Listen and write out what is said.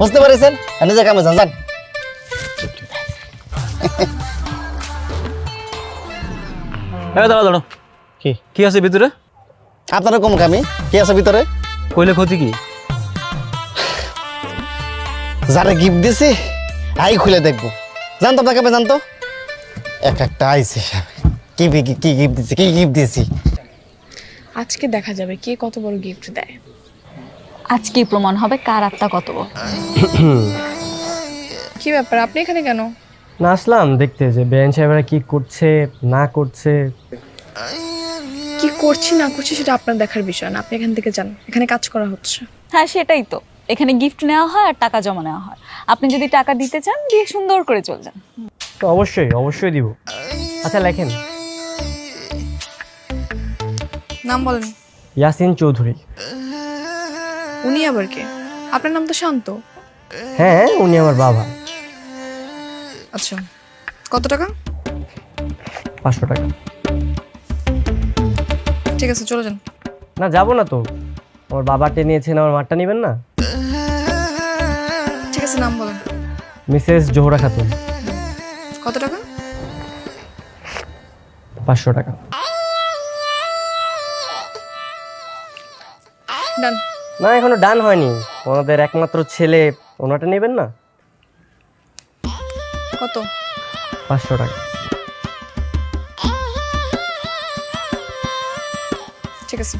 বুঝতে পারছেন? নিজে কামে যান যান। দাঁড়ো কি কি আছে ভিতরে? আপনার কম কামি কি আছে ভিতরে? কইলে ক্ষতি কি? যারা গিফট দিছি আই খুলে দেখবো। জানতো আপনার কামে জানতো এক একটা আইছে কি কি গিফট দিছি কি গিফট দিছি। আজকে দেখা যাবে কে কত বড় গিফট দেয়। আজকেই প্রমাণ হবে কার আত্মা কত বড়। কি ব্যাপার, আপনি এখানে কেন? না আসলাম দেখতে যে বেআইন সাহেবরা কি করছে না করছে। কি করছি না করছি সেটা আপনার দেখার বিষয় না, আপনি এখান থেকে যান, এখানে কাজ করা হচ্ছে। হ্যাঁ সেটাই তো, এখানে গিফট নেওয়া হয় আর টাকা জমা নেওয়া হয়। আপনি যদি টাকা দিতে চান দিয়ে সুন্দর করে চলে যান। তো অবশ্যই অবশ্যই দিব। আচ্ছা লেখেন। নাম বলেন। ইয়াসিন চৌধুরী। উনি আবার কে? আপনার নাম তো শান্ত। হ্যাঁ উনি আমার বাবা। আচ্ছা, কত টাকা? 500 টাকা। ঠিক আছে চলে যান। না যাবো না তো, আমার বাবাটা নিয়েছেন আমার মারটা নেবেন না? ঠিক আছে, নাম বলেন। মিসেস জোহরা খাতুন। কত টাকা? 500 টাকা। ডান। না এখনো ডান হয়নি, ওনাদের একমাত্র ছেলে, ওনাটা নেবেন না? কত? 500 টাকা। ঠিক আছে।